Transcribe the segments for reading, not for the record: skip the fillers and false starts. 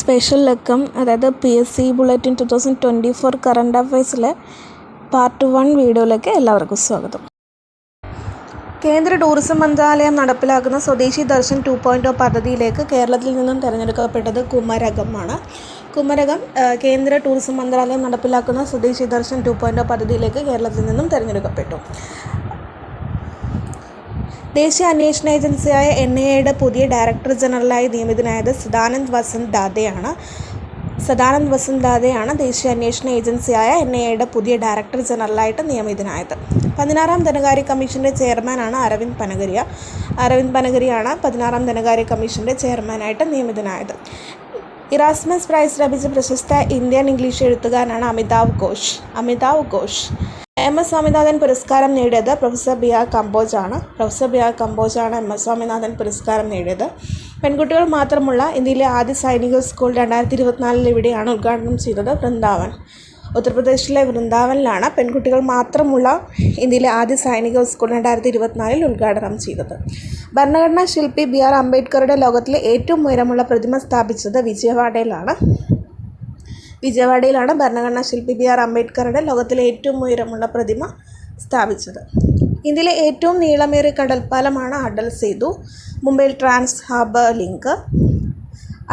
Special ലക്കം അതായത് PSC bulletin 2024 current അഫയേഴ്സിലെ part 1 വീഡിയോയിലേക്ക് എല്ലാവർക്കും സ്വാഗതം. കേന്ദ്ര ടൂറിസം മന്ത്രാലയം നടപ്പിലാക്കുന്ന സ്വദേശി ദർശൻ 2.0 പദ്ധതിയിലേക്ക് കേരളത്തിൽ നിന്നും തിരഞ്ഞെടുക്കപ്പെട്ടത് കുമരകമാണ്. കുമരകം കേന്ദ്ര ടൂറിസം മന്ത്രാലയം നടപ്പിലാക്കുന്ന സ്വദേശി ദർശൻ 2.0 പദ്ധതിയിലേക്ക് കേരളത്തിൽ നിന്നും തിരഞ്ഞെടുക്കപ്പെട്ടു. ദേശീയ അന്വേഷണ ഏജൻസിയായ NIAയുടെ പുതിയ ഡയറക്ടർ ജനറലായി നിയമിതനായത് സദാനന്ദ് വസന്ത് ദാതെയാണ് ദേശീയ അന്വേഷണ ഏജൻസിയായ NIAയുടെ പുതിയ ഡയറക്ടർ ജനറലായിട്ട് നിയമിതനായത്. 16ാം ധനകാര്യ കമ്മീഷൻ്റെ ചെയർമാനാണ് അരവിന്ദ് പനഗരിയാണ് 16ാം ധനകാര്യ കമ്മീഷൻ്റെ ചെയർമാനായിട്ട് നിയമിതനായത്. ഇറാസ്മസ് പ്രൈസ് ലഭിച്ച പ്രശസ്ത ഇന്ത്യൻ ഇംഗ്ലീഷ് എഴുത്തുകാരനാണ് അമിതാവ് ഘോഷ്. MS സ്വാമിനാഥൻ പുരസ്കാരം നേടിയത് പ്രൊഫസർ ബി ആർ കമ്പോജാണ്. MS സ്വാമിനാഥൻ പുരസ്കാരം നേടിയത്. പെൺകുട്ടികൾ മാത്രമുള്ള ഇന്ത്യയിലെ ആദ്യ സൈനിക സ്കൂൾ 2024 ഇവിടെയാണ് ഉദ്ഘാടനം ചെയ്തത്. ഉത്തർപ്രദേശിലെ വൃന്ദാവനിലാണ് പെൺകുട്ടികൾ മാത്രമുള്ള ഇന്ത്യയിലെ ആദ്യ സൈനിക സ്കൂൾ 2024 ഉദ്ഘാടനം ചെയ്തത്. ഭരണഘടനാ ശില്പി BR അംബേദ്കറുടെ ലോകത്തിലെ ഏറ്റവും ഉയരമുള്ള പ്രതിമ സ്ഥാപിച്ചത് വിജയവാഡയിലാണ് ഭരണഘടനാ ശില്പി BR അംബേദ്കറുടെ ലോകത്തിലെ ഏറ്റവും ഉയരമുള്ള പ്രതിമ സ്ഥാപിച്ചത്. ഇന്ത്യയിലെ ഏറ്റവും നീളമേറിയ കടൽപ്പാലമാണ് അടൽ സേതു. മുംബൈയിൽ trans harbour link.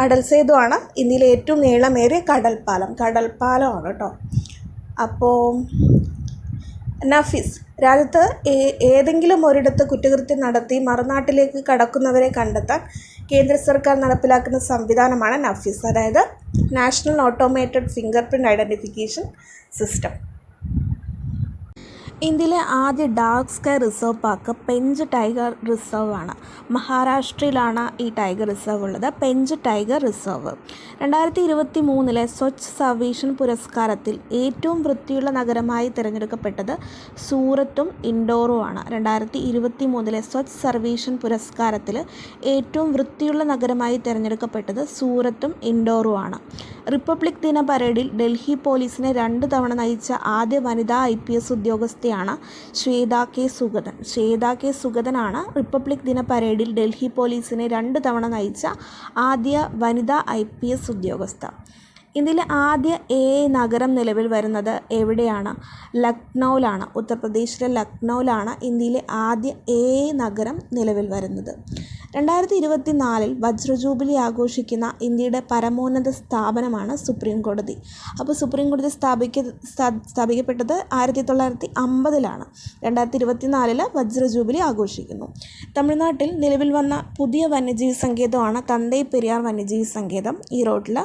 Atal Setu ആണ് ഇന്ത്യയിലെ ഏറ്റവും നീളമേറിയ കടൽപ്പാലമാണ് കേട്ടോ. അപ്പോൾ നഫീസ് രാജ്യത്ത് ഏതെങ്കിലും ഒരിടത്ത് കുറ്റകൃത്യം നടത്തി മറുനാട്ടിലേക്ക് കടക്കുന്നവരെ കണ്ടെത്താൻ കേന്ദ്ര സർക്കാർ നടപ്പിലാക്കുന്ന സംവിധാനമാണ് നഫീസ്, അതായത് national automated finger print identification system. ഇന്ത്യയിലെ ആദ്യ dark sky reserve park Pench tiger reserve ആണ്. മഹാരാഷ്ട്രയിലാണ് ഈ ടൈഗർ റിസർവ് ഉള്ളത്. പെഞ്ച് ടൈഗർ റിസർവ് 2023 സ്വച്ഛ് സർവേക്ഷൺ പുരസ്കാരത്തിൽ ഏറ്റവും വൃത്തിയുള്ള നഗരമായി തിരഞ്ഞെടുക്കപ്പെട്ടത് സൂറത്തും ഇൻഡോറുമാണ്. 2023 സ്വച്ഛ് സർവേക്ഷൺ പുരസ്കാരത്തിൽ ഏറ്റവും വൃത്തിയുള്ള നഗരമായി തിരഞ്ഞെടുക്കപ്പെട്ടത് സൂറത്തും ഇൻഡോറുമാണ്. റിപ്പബ്ലിക് ദിന പരേഡിൽ ഡൽഹി പോലീസിനെ 2 തവണ നയിച്ച ആദ്യ വനിതാ IPS ഉദ്യോഗസ്ഥയാണ് ശ്വേത കെ സുഗതനാണ് റിപ്പബ്ലിക് ദിന പരേഡിൽ ഡൽഹി പോലീസിനെ 2 തവണ നയിച്ച ആദ്യ വനിതാ IPS ഉദ്യോഗസ്ഥ. ഇന്ത്യയിലെ ആദ്യ AI നഗരം നിലവിൽ വരുന്നത് എവിടെയാണ്? ലക്നൗവിലാണ്. ഉത്തർപ്രദേശിലെ ലക്നൗവിലാണ് ഇന്ത്യയിലെ ആദ്യ AI നഗരം നിലവിൽ വരുന്നത്. 2024 വജ്രജൂബിലി ആഘോഷിക്കുന്ന ഇന്ത്യയുടെ പരമോന്നത സ്ഥാപനമാണ് സുപ്രീം കോടതി. അപ്പോൾ സുപ്രീം കോടതി സ്ഥാപിക്കപ്പെട്ടത് 1950 2024 വജ്രജൂബിലി ആഘോഷിക്കുന്നു. തമിഴ്നാട്ടിൽ നിലവിൽ വന്ന പുതിയ വന്യജീവി സങ്കേതമാണ് തന്തൈ പെരിയാർ വന്യജീവി സങ്കേതം. ഈറോഡിൽ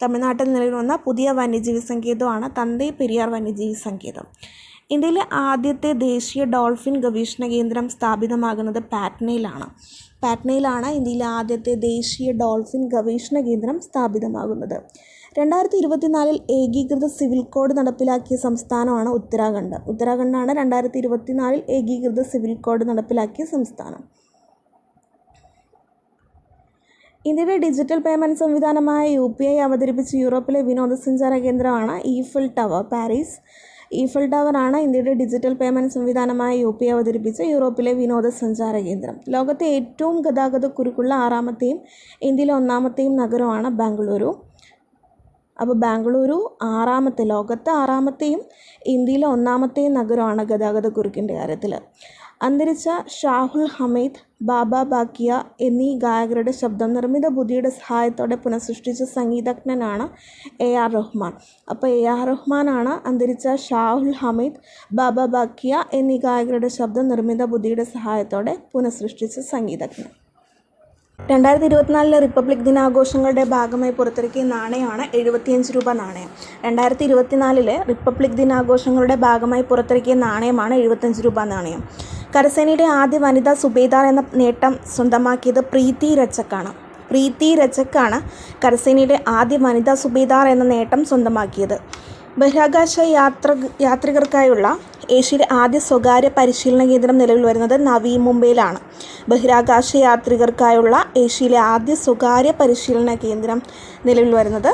തമിഴ്നാട്ടിൽ നിലവിൽ വന്ന പുതിയ വന്യജീവി സങ്കേതമാണ് തന്തൈ പെരിയാർ വന്യജീവി സങ്കേതം. ഇന്ത്യയിലെ ആദ്യത്തെ ദേശീയ ഡോൾഫിൻ ഗവേഷണ കേന്ദ്രം സ്ഥാപിതമാകുന്നത് പാറ്റ്നയിലാണ് ഇന്ത്യയിലെ ആദ്യത്തെ ദേശീയ ഡോൾഫിൻ ഗവേഷണ കേന്ദ്രം സ്ഥാപിതമാകുന്നത്. 2024 ഏകീകൃത സിവിൽ കോഡ് നടപ്പിലാക്കിയ സംസ്ഥാനമാണ് ഉത്തരാഖണ്ഡാണ് 2024 ഏകീകൃത സിവിൽ കോഡ് നടപ്പിലാക്കിയ സംസ്ഥാനം. ഇന്ത്യയുടെ ഡിജിറ്റൽ പേയ്മെൻറ്റ് സംവിധാനമായ UPI അവതരിപ്പിച്ച യൂറോപ്പിലെ വിനോദസഞ്ചാര കേന്ദ്രമാണ് ഈഫൽ ടവർ. പാരീസ് ഈഫൽ ടവറാണ് ഇന്ത്യയുടെ ഡിജിറ്റൽ പേയ്മെൻറ്റ് സംവിധാനമായ UPI അവതരിപ്പിച്ച യൂറോപ്പിലെ വിനോദസഞ്ചാര കേന്ദ്രം. ലോകത്തെ ഏറ്റവും ഗതാഗതക്കുരുക്കുള്ള 6ാമത്തെയും ഇന്ത്യയിലെ 1ാമത്തെയും നഗരമാണ് ബാംഗ്ലൂരു. അപ്പോൾ ബാംഗ്ലൂരു ലോകത്തെ 6ാമത്തെയും ഇന്ത്യയിലെ 1ാമത്തെയും നഗരമാണ് ഗതാഗതക്കുരുക്കിൻ്റെ കാര്യത്തിൽ. അന്തരിച്ച ഷാഹുൽ ഹമീദ്, ബാബ ബാക്കിയ എന്നീ ഗായകരുടെ ശബ്ദം നിർമ്മിത ബുദ്ധിയുടെ സഹായത്തോടെ പുനഃസൃഷ്ടിച്ച സംഗീതജ്ഞനാണ് AR റഹ്മാൻ. അപ്പോൾ AR റഹ്മാനാണ് അന്തരിച്ച ഷാഹുൽ ഹമീദ്, ബാബ ബാക്കിയ എന്നീ ഗായകരുടെ ശബ്ദം നിർമ്മിത ബുദ്ധിയുടെ സഹായത്തോടെ പുനഃസൃഷ്ടിച്ച സംഗീതജ്ഞൻ. 2024 റിപ്പബ്ലിക് ദിനാഘോഷങ്ങളുടെ ഭാഗമായി പുറത്തിറക്കിയ നാണയമാണ് 75 രൂപ നാണയം. 2024 റിപ്പബ്ലിക് ദിനാഘോഷങ്ങളുടെ ഭാഗമായി പുറത്തിറക്കിയ നാണയമാണ് 75 രൂപ നാണയം. കരസേനയുടെ ആദ്യ വനിതാ സുബേദാർ എന്ന നേട്ടം സ്വന്തമാക്കിയത് പ്രീതി രജക്കാണ് കരസേനയുടെ ആദ്യ വനിതാ സുബേദാർ എന്ന നേട്ടം സ്വന്തമാക്കിയത്. ബഹിരാകാശ യാത്രികർക്കായുള്ള ഏഷ്യയിലെ ആദ്യ സ്വകാര്യ പരിശീലന കേന്ദ്രം നിലവിൽ വരുന്നത് നവി മുംബൈയിലാണ്. ബഹിരാകാശ യാത്രികർക്കായുള്ള ഏഷ്യയിലെ ആദ്യ സ്വകാര്യ പരിശീലന കേന്ദ്രം നിലവിൽ വരുന്നത്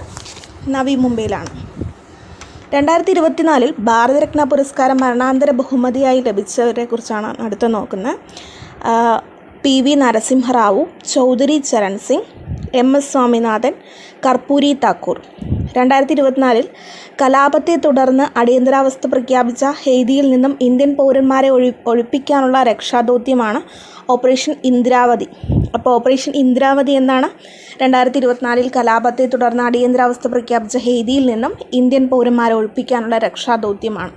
നവി മുംബൈയിലാണ്. 2024 ഭാരതരത്ന പുരസ്കാരം മരണാന്തര ബഹുമതിയായി ലഭിച്ചവരെ കുറിച്ചാണ് അടുത്ത് നോക്കുന്നത്. PV Narasimha Rao, Chaudhary Charan Singh, MS Swaminathan, Karpoori Thakur. 2024 കലാപത്തെ തുടർന്ന് അടിയന്തരാവസ്ഥ പ്രഖ്യാപിച്ച ഹെയ്തിയിൽ നിന്നും ഇന്ത്യൻ പൗരന്മാരെ ഒഴിപ്പിക്കാനുള്ള രക്ഷാദൗത്യമാണ് ഓപ്പറേഷൻ ഇന്ദ്രാവതി. അപ്പോൾ ഓപ്പറേഷൻ ഇന്ദ്രാവതി എന്നാണ് 2024 കലാപത്തെ തുടർന്ന് അടിയന്തരാവസ്ഥ പ്രഖ്യാപിച്ച ഹെയ്തിയിൽ നിന്നും ഇന്ത്യൻ പൗരന്മാരെ ഒഴിപ്പിക്കാനുള്ള രക്ഷാദൗത്യമാണ്.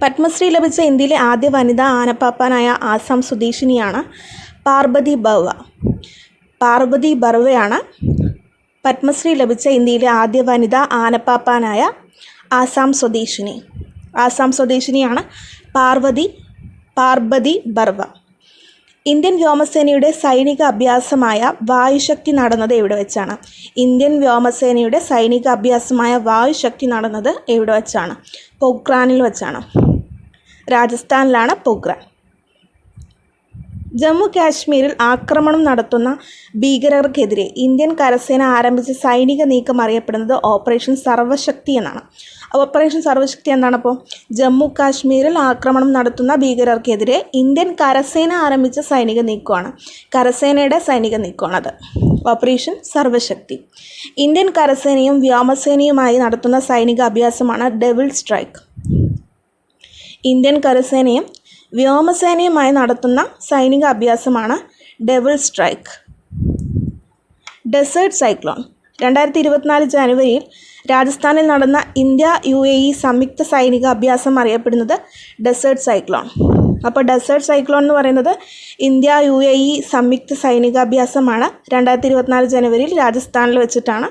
പത്മശ്രീ ലഭിച്ച ഇന്ത്യയിലെ ആദ്യ വനിതാ ആനപ്പാപ്പാനായ ആസാം സ്വദേശിനിയാണ് പാർവതി ബർവ. പാർവതി ബർവയാണ് പത്മശ്രീ ലഭിച്ച ഇന്ത്യയിലെ ആദ്യ വനിതാ ആനപ്പാപ്പാനായ ആസാം സ്വദേശിനിയാണ് പാർവതി ബർവ. ഇന്ത്യൻ വ്യോമസേനയുടെ സൈനിക അഭ്യാസമായ വായുശക്തി നടന്നത് എവിടെ വെച്ചാണ്? ഇന്ത്യൻ വ്യോമസേനയുടെ സൈനിക അഭ്യാസമായ വായുശക്തി നടന്നത് എവിടെ വെച്ചാണ്? പൊഖ്രാനിൽ വെച്ചാണ്. രാജസ്ഥാനിലാണ് പൊഖ്രാൻ. ജമ്മു കാശ്മീരിൽ ആക്രമണം നടത്തുന്ന ഭീകരർക്കെതിരെ ഇന്ത്യൻ കരസേന ആരംഭിച്ച സൈനിക നീക്കം അറിയപ്പെടുന്നത് ഓപ്പറേഷൻ സർവശക്തി എന്നാണ്. ഓപ്പറേഷൻ സർവശക്തി എന്താണപ്പോൾ? ജമ്മു കാശ്മീരിൽ ആക്രമണം നടത്തുന്ന ഭീകരർക്കെതിരെ ഇന്ത്യൻ കരസേന ആരംഭിച്ച സൈനിക നീക്കമാണ്. കരസേനയുടെ സൈനിക നീക്കമാണത് ഓപ്പറേഷൻ സർവശക്തി. ഇന്ത്യൻ കരസേനയും വ്യോമസേനയുമായി നടത്തുന്ന സൈനിക അഭ്യാസമാണ് ഡെവിൾ സ്ട്രൈക്ക്. ഇന്ത്യൻ കരസേനയും വ്യോമസേനയുമായി നടത്തുന്ന സൈനിക അഭ്യാസമാണ് ഡെവിൾ സ്ട്രൈക്ക്. Desert cyclone. 2024 ജനുവരിയിൽ രാജസ്ഥാനിൽ നടന്ന ഇന്ത്യ UAE സംയുക്ത സൈനിക അഭ്യാസം അറിയപ്പെടുന്നത് ഡെസേർട്ട് സൈക്ലോൺ. അപ്പോൾ ഡെസേർട്ട് സൈക്ലോൺ എന്ന് പറയുന്നത് ഇന്ത്യ UAE സംയുക്ത സൈനിക അഭ്യാസമാണ് 2024 ജനുവരിയിൽ രാജസ്ഥാനിൽ വെച്ചിട്ടാണ്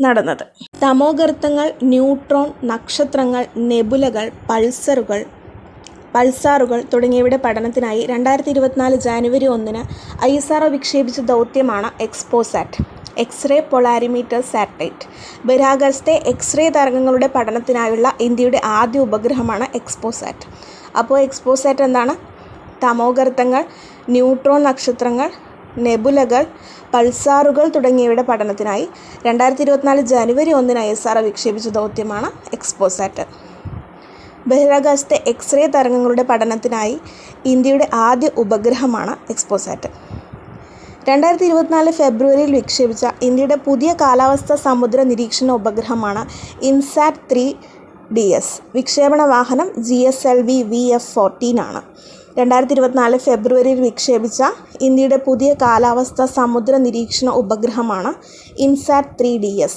നടന്നത്. തമോഗർത്തങ്ങൾ, ന്യൂട്രോൺ, നക്ഷത്രങ്ങൾ, നെബുലകൾ, പൾസാറുകൾ തുടങ്ങിയവയുടെ പഠനത്തിനായി 2024 ജനുവരി 1 ISRO വിക്ഷേപിച്ച ദൗത്യമാണ് എക്സ്പോസാറ്റ്, എക്സ്റേ പൊളാരിമീറ്റർ സാറ്റലൈറ്റ്. ബഹിരാകാശത്തെ എക്സ്റേ തരംഗങ്ങളുടെ പഠനത്തിനായുള്ള ഇന്ത്യയുടെ ആദ്യ ഉപഗ്രഹമാണ് എക്സ്പോസാറ്റ്. അപ്പോൾ എക്സ്പോസാറ്റ് എന്താണ്? തമോഗർത്തങ്ങൾ, ന്യൂട്രോൺ നക്ഷത്രങ്ങൾ, നെബുലകൾ, പൾസാറുകൾ തുടങ്ങിയവയുടെ പഠനത്തിനായി 2024 ജനുവരി 1 ISRO വിക്ഷേപിച്ച ദൗത്യമാണ് എക്സ്പോസാറ്റ്. ബഹിരാകാശത്തെ എക്സ്റേ തരംഗങ്ങളുടെ പഠനത്തിനായി ഇന്ത്യയുടെ ആദ്യ ഉപഗ്രഹമാണ് എക്സ്പോസാറ്റ്. 2024 ഫെബ്രുവരിയിൽ വിക്ഷേപിച്ച ഇന്ത്യയുടെ പുതിയ കാലാവസ്ഥാ സമുദ്ര നിരീക്ഷണ ഉപഗ്രഹമാണ് INSAT-3DS. വിക്ഷേപണ വാഹനം GSLV VF-14 ആണ്. 2024 ഫെബ്രുവരിയിൽ വിക്ഷേപിച്ച ഇന്ത്യയുടെ പുതിയ കാലാവസ്ഥാ സമുദ്ര നിരീക്ഷണ ഉപഗ്രഹമാണ് INSAT-3DS.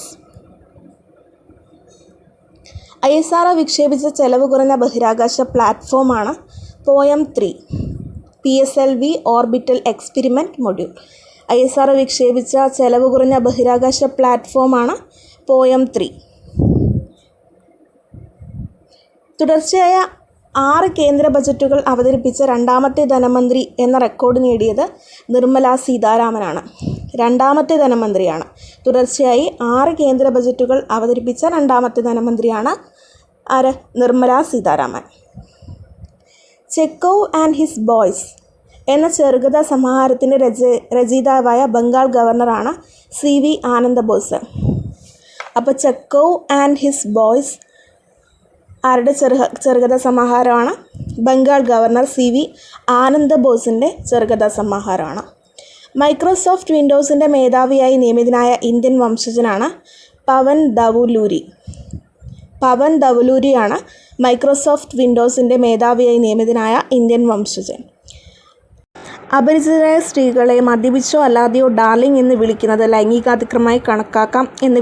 ISRO വിക്ഷേപിച്ച ചെലവ് കുറഞ്ഞ ബഹിരാകാശ പ്ലാറ്റ്ഫോമാണ് POEM-3 PSLV orbital experiment module. ISRO വിക്ഷേപിച്ച ചെലവ് കുറഞ്ഞ ബഹിരാകാശ പ്ലാറ്റ്ഫോമാണ് POEM-3. തുടർച്ചയായ 6 കേന്ദ്ര ബജറ്റുകൾ അവതരിപ്പിച്ച രണ്ടാമത്തെ ധനമന്ത്രി എന്ന റെക്കോർഡ് നേടിയത് നിർമ്മല സീതാരാമനാണ്. രണ്ടാമത്തെ ധനമന്ത്രിയാണ്. തുടർച്ചയായി 6 കേന്ദ്ര ബജറ്റുകൾ അവതരിപ്പിച്ച രണ്ടാമത്തെ ധനമന്ത്രിയാണ് ആര്? Nirmala Sitharaman. Chekhov and his boys എന്ന ചെറുകഥാ സമാഹാരത്തിൻ്റെ രചയിതാവായ ബംഗാൾ ഗവർണറാണ് CV ആനന്ദബോസ്. അപ്പോൾ ചെക്കോവ് ആൻഡ് ഹിസ് ബോയ്സ് ആരുടെ ചെറുകഥാ സമാഹാരമാണ്? ബംഗാൾ ഗവർണർ CV ആനന്ദബോസിൻ്റെ ചെറുകഥാ സമാഹാരമാണ്. മൈക്രോസോഫ്റ്റ് വിൻഡോസിൻ്റെ മേധാവിയായി നിയമിതനായ ഇന്ത്യൻ വംശജനാണ് പവൻ ധവലൂരിയാണ് മൈക്രോസോഫ്റ്റ് വിൻഡോസിൻ്റെ മേധാവിയായി നിയമിതനായ ഇന്ത്യൻ വംശജൻ. അപരിചിതരായ സ്ത്രീകളെ മദ്യപിച്ചോ അല്ലാതെയോ ഡാർലിംഗ് എന്ന് വിളിക്കുന്നത് ലൈംഗികാതിക്രമമായി കണക്കാക്കാം എന്ന്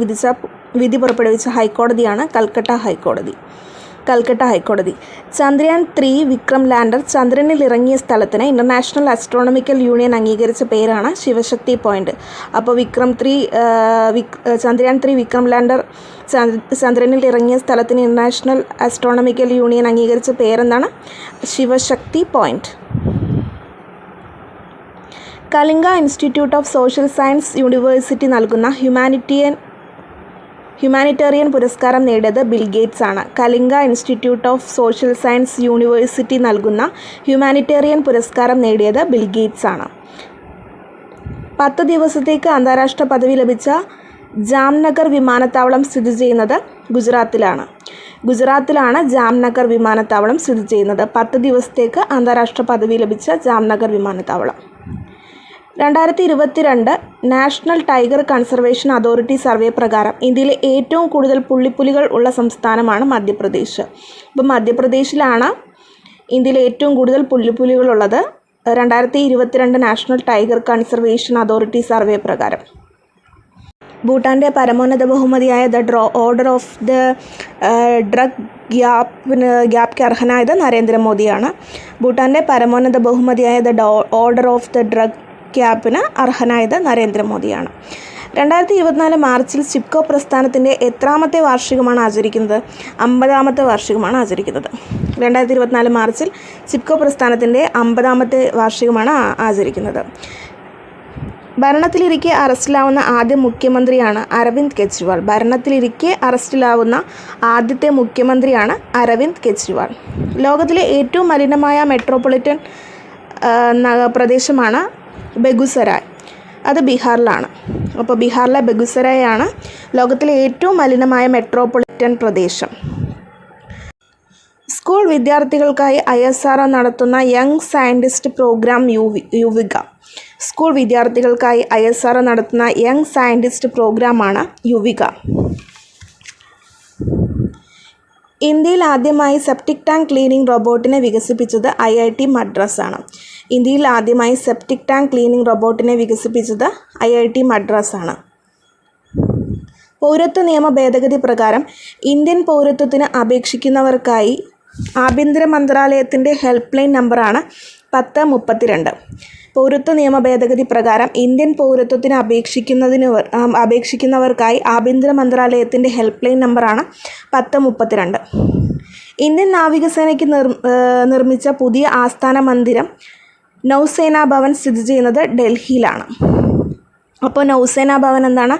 വിധി പുറപ്പെടുവിച്ച ഹൈക്കോടതിയാണ് കൽക്കട്ട ഹൈക്കോടതി. ചന്ദ്രയാൻ 3 വിക്രം ലാൻഡർ ചന്ദ്രനിൽ ഇറങ്ങിയ സ്ഥലത്തിന് ഇൻ്റർനാഷണൽ ആസ്ട്രോണമിക്കൽ യൂണിയൻ അംഗീകരിച്ച പേരാണ് ശിവശക്തി പോയിൻ്റ്. അപ്പോൾ ചന്ദ്രയാൻ 3 വിക്രം ലാൻഡർ ചന്ദ്രനിൽ ഇറങ്ങിയ സ്ഥലത്തിന് ഇൻ്റർനാഷണൽ ആസ്ട്രോണമിക്കൽ യൂണിയൻ അംഗീകരിച്ച പേരെന്താണ്? Shivshakti point. Kalinga institute of social science university നൽകുന്ന ഹ്യൂമാനിറ്റേറിയൻ പുരസ്കാരം നേടിയത് ബിൽ ഗേറ്റ്സ് ആണ്. Kalinga institute of social science university നൽകുന്ന ഹ്യൂമാനിറ്റേറിയൻ പുരസ്കാരം നേടിയത് ബിൽ ഗേറ്റ്സ് ആണ്. 10 ദിവസത്തേക്ക് അന്താരാഷ്ട്ര പദവി ലഭിച്ച ജാംനഗർ വിമാനത്താവളം സ്ഥിതി ചെയ്യുന്നത് ഗുജറാത്തിലാണ് ജാംനഗർ വിമാനത്താവളം സ്ഥിതി ചെയ്യുന്നത്. 10 ദിവസത്തേക്ക് അന്താരാഷ്ട്ര പദവി ലഭിച്ച ജാംനഗർ വിമാനത്താവളം. 2022 national tiger conservation authority survey പ്രകാരം ഇന്ത്യയിലെ ഏറ്റവും കൂടുതൽ പുള്ളിപ്പുലികൾ ഉള്ള സംസ്ഥാനമാണ് മധ്യപ്രദേശ്. അപ്പോൾ മധ്യപ്രദേശിലാണ് ഇന്ത്യയിലെ ഏറ്റവും കൂടുതൽ പുള്ളിപ്പുലികളുള്ളത് 2022 national tiger conservation authority survey പ്രകാരം. ഭൂട്ടാൻ്റെ പരമോന്നത ബഹുമതിയായ ഓർഡർ ഓഫ് ദ ഡ്രഗ് ഗ്യാപ്ക്ക് അർഹനായത് നരേന്ദ്രമോദിയാണ്. ഭൂട്ടാൻ്റെ പരമോന്നത ബഹുമതിയായ ഓർഡർ ഓഫ് ദ ഡ്രഗ് ഗ്യാപ്പിന് അർഹനായത് നരേന്ദ്രമോദിയാണ്. 2024 മാർച്ചിൽ ചിപ്കോ പ്രസ്ഥാനത്തിൻ്റെ എത്രാമത്തെ വാർഷികമാണ് ആചരിക്കുന്നത്? 50ാമത്തെ വാർഷികമാണ് ആചരിക്കുന്നത്. 2024 മാർച്ചിൽ ചിപ്കോ പ്രസ്ഥാനത്തിൻ്റെ 50ാമത്തെ വാർഷികമാണ് ആചരിക്കുന്നത്. ഭരണത്തിലിരിക്കെ അറസ്റ്റിലാവുന്ന ആദ്യ മുഖ്യമന്ത്രിയാണ് അരവിന്ദ് കെജ്രിവാൾ. ഭരണത്തിലിരിക്കെ അറസ്റ്റിലാവുന്ന ആദ്യത്തെ മുഖ്യമന്ത്രിയാണ് അരവിന്ദ് കെജ്രിവാൾ. ലോകത്തിലെ ഏറ്റവും മലിനമായ മെട്രോപൊളിറ്റൻ പ്രദേശമാണ് ബെഗുസരായ്. അത് ബീഹാറിലാണ്. അപ്പോൾ ബീഹാറിലെ ബെഗുസരായാണ് ലോകത്തിലെ ഏറ്റവും മലിനമായ മെട്രോപൊളിറ്റൻ പ്രദേശം. സ്കൂൾ വിദ്യാർത്ഥികൾക്കായി ISRO നടത്തുന്ന young scientist programme Yuvika. School വിദ്യാർത്ഥികൾക്കായി ISRO നടത്തുന്ന യങ് സയൻറ്റിസ്റ്റ് പ്രോഗ്രാമാണ് യുവിക. ഇന്ത്യയിൽ ആദ്യമായി സെപ്റ്റിക് ടാങ്ക് ക്ലീനിംഗ് റോബോട്ടിനെ വികസിപ്പിച്ചത് IIT മദ്രാസ് ആണ്. ഇന്ത്യയിൽ ആദ്യമായി സെപ്റ്റിക് ടാങ്ക് ക്ലീനിംഗ് റോബോട്ടിനെ വികസിപ്പിച്ചത് IIT മദ്രാസ് ആണ്. പൗരത്വ നിയമ ഭേദഗതി പ്രകാരം ഇന്ത്യൻ പൗരത്വത്തിന് അപേക്ഷിക്കുന്നവർക്കായി ആഭ്യന്തര മന്ത്രാലയത്തിൻ്റെ ഹെൽപ്പ് ലൈൻ നമ്പറാണ് 1032. പൗരത്വ നിയമ ഭേദഗതി പ്രകാരം ഇന്ത്യൻ പൗരത്വത്തിന് അപേക്ഷിക്കുന്നവർക്കായി ആഭ്യന്തര മന്ത്രാലയത്തിൻ്റെ ഹെൽപ്പ് ലൈൻ നമ്പറാണ് 1032. ഇന്ത്യൻ നാവികസേനയ്ക്ക് നിർമ്മിച്ച പുതിയ ആസ്ഥാന മന്ദിരം നൗസേനാ ഭവൻ സ്ഥിതി ചെയ്യുന്നത് ഡൽഹിയിലാണ്. അപ്പോൾ നൗസേനാ ഭവൻ എന്താണ്?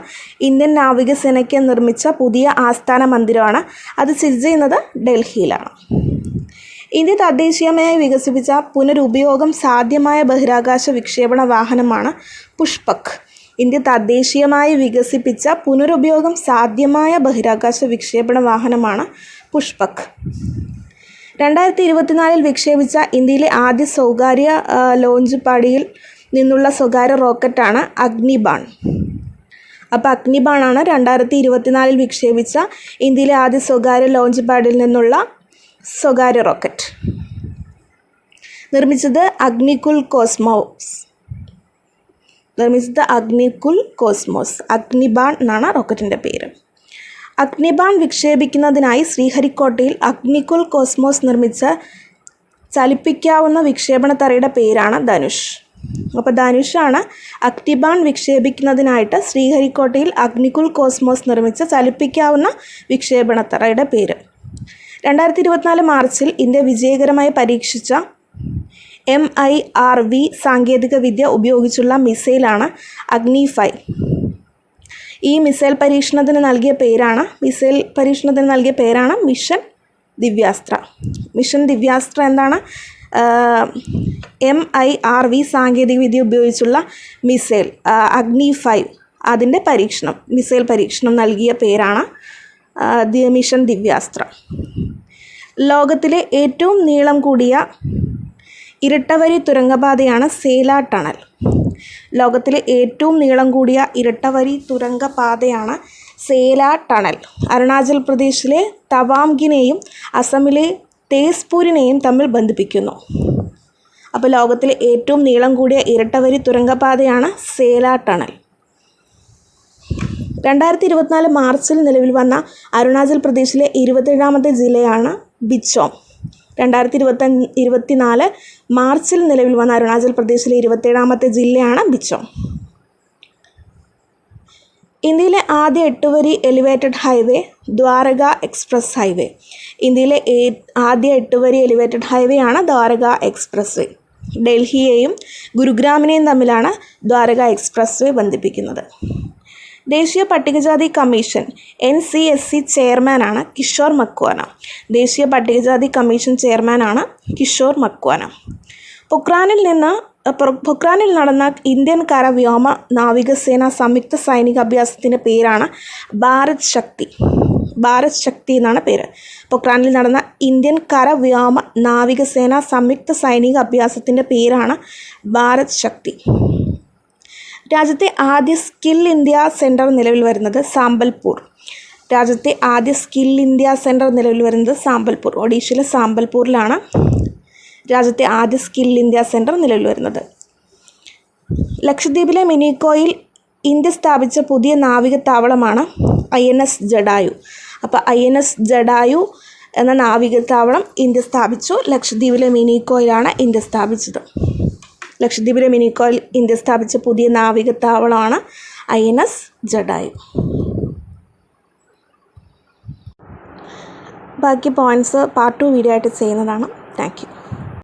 ഇന്ത്യൻ നാവികസേനയ്ക്ക് നിർമ്മിച്ച പുതിയ ആസ്ഥാന മന്ദിരമാണ്. അത് സ്ഥിതി ചെയ്യുന്നത് ഡൽഹിയിലാണ്. ഇന്ത്യ തദ്ദേശീയമായി വികസിപ്പിച്ച പുനരുപയോഗം സാധ്യമായ ബഹിരാകാശ വിക്ഷേപണ വാഹനമാണ് പുഷ്പക്. ഇന്ത്യ തദ്ദേശീയമായി വികസിപ്പിച്ച പുനരുപയോഗം സാധ്യമായ ബഹിരാകാശ വിക്ഷേപണ വാഹനമാണ് പുഷ്പക്. 2024 വിക്ഷേപിച്ച ഇന്ത്യയിലെ ആദ്യ സ്വകാര്യ ലോഞ്ച് പാഡിയിൽ നിന്നുള്ള സ്വകാര്യ റോക്കറ്റാണ് അഗ്നിബാൺ. അപ്പോൾ അഗ്നിബാണാണ് 2024 വിക്ഷേപിച്ച ഇന്ത്യയിലെ ആദ്യ സ്വകാര്യ ലോഞ്ച് പാഡിൽ നിന്നുള്ള സ്വകാര്യ റോക്കറ്റ്. നിർമ്മിച്ചത് അഗ്നികുൽ കോസ്മോസ്. അഗ്നിബാൺ എന്നാണ് റോക്കറ്റിൻ്റെ പേര്. അഗ്നിബാൺ വിക്ഷേപിക്കുന്നതിനായി ശ്രീഹരിക്കോട്ടയിൽ അഗ്നികുൽ കോസ്മോസ് നിർമ്മിച്ച ചലിപ്പിക്കാവുന്ന വിക്ഷേപണത്തറയുടെ പേരാണ് ധനുഷ്. അപ്പോൾ ധനുഷാണ് അഗ്നിബാൺ വിക്ഷേപിക്കുന്നതിനായിട്ട് ശ്രീഹരിക്കോട്ടയിൽ അഗ്നികുൽ കോസ്മോസ് നിർമ്മിച്ച ചലിപ്പിക്കാവുന്ന വിക്ഷേപണത്തറയുടെ പേര്. 2024 മാർച്ചിൽ ഇന്ത്യ വിജയകരമായി പരീക്ഷിച്ച MIRV സാങ്കേതിക വിദ്യ ഉപയോഗിച്ചുള്ള മിസൈലാണ് അഗ്നി 5. ഈ മിസൈൽ പരീക്ഷണത്തിന് നൽകിയ പേരാണ് മിഷൻ ദിവ്യാസ്ത്ര. മിഷൻ ദിവ്യാസ്ത്ര എന്താണ്? MIRV സാങ്കേതിക വിദ്യ ഉപയോഗിച്ചുള്ള മിസൈൽ അഗ്നി 5 അതിൻ്റെ മിസൈൽ പരീക്ഷണം നൽകിയ പേരാണ് മിഷൻ ദിവ്യാസ്ത്ര. ലോകത്തിലെ ഏറ്റവും നീളം കൂടിയ ഇരട്ടവരി തുരങ്കപാതയാണ് സേല ടണൽ. ലോകത്തിലെ ഏറ്റവും നീളം കൂടിയ ഇരട്ടവരി തുരങ്കപാതയാണ് സേല ടണൽ. അരുണാചൽ പ്രദേശിലെ തവാംഗിനെയും അസമിലെ തേസ്പൂരിനെയും തമ്മിൽ ബന്ധിപ്പിക്കുന്നു. അപ്പോൾ ലോകത്തിലെ ഏറ്റവും നീളം കൂടിയ ഇരട്ടവരി തുരങ്കപാതയാണ് സേല ടണൽ. 2024 മാർച്ചിൽ നിലവിൽ വന്ന അരുണാചൽ പ്രദേശിലെ 27ാമത്തെ ജില്ലയാണ് ബിച്ചോം. 2024 മാർച്ചിൽ നിലവിൽ വന്ന അരുണാചൽ പ്രദേശിലെ 27ാമത്തെ ജില്ലയാണ് ബിച്ചോം. ഇന്ത്യയിലെ ആദ്യ 8-വരി elevated highway Dwarka express highway. ഇന്ത്യയിലെ ആദ്യ 8-വരി എലിവേറ്റഡ് ഹൈവേ ആണ് ദ്വാരക എക്സ്പ്രസ് വേ. ഡൽഹിയെയും ഗുരുഗ്രാമിനെയും തമ്മിലാണ് ദ്വാരക എക്സ്പ്രസ് വേ ബന്ധിപ്പിക്കുന്നത്. ദേശീയ പട്ടികജാതി കമ്മീഷൻ NCSC ചെയർമാനാണ് കിഷോർ മക്വാന. ദേശീയ പട്ടികജാതി കമ്മീഷൻ ചെയർമാനാണ് കിഷോർ മക്വാന. പൊക്രാനിൽ നടന്ന ഇന്ത്യൻ കര വ്യോമ നാവികസേന സംയുക്ത സൈനിക അഭ്യാസത്തിൻ്റെ പേരാണ് ഭാരത് ശക്തി എന്നാണ് പേര്. പൊക്രാനിൽ നടന്ന ഇന്ത്യൻ കര വ്യോമ നാവികസേന സംയുക്ത സൈനിക അഭ്യാസത്തിൻ്റെ പേരാണ് ഭാരത് ശക്തി. രാജ്യത്തെ ആദ്യ സ്കിൽ ഇന്ത്യ സെൻറ്റർ നിലവിൽ വരുന്നത് സാമ്പൽപൂർ. രാജ്യത്തെ ആദ്യ സ്കിൽ ഇന്ത്യ സെൻറ്റർ നിലവിൽ വരുന്നത് സാമ്പൽപൂർ. ഒഡീഷയിലെ സാമ്പൽപൂരിലാണ് രാജ്യത്തെ ആദ്യ സ്കിൽ ഇന്ത്യ സെൻറ്റർ നിലവിൽ വരുന്നത്. ലക്ഷദ്വീപിലെ മിനിക്കോയിൽ ഇന്ത്യ സ്ഥാപിച്ച പുതിയ നാവികത്താവളമാണ് INS ജഡായു. അപ്പോൾ INS ജഡായു എന്ന നാവികത്താവളം ഇന്ത്യ സ്ഥാപിച്ചു. ലക്ഷദ്വീപിലെ മിനിക്കോയിലാണ് ഇന്ത്യ സ്ഥാപിച്ചത്. ലക്ഷദ്വീപിലെ മിനിക്കോയിൽ ഇന്ത്യ സ്ഥാപിച്ച പുതിയ നാവികത്താവളമാണ് INS ജഡായു. ബാക്കി പോയിൻറ്റ്സ് പാർട്ട് 2 വീഡിയോ ആയിട്ട് ചെയ്യുന്നതാണ്. Thank you.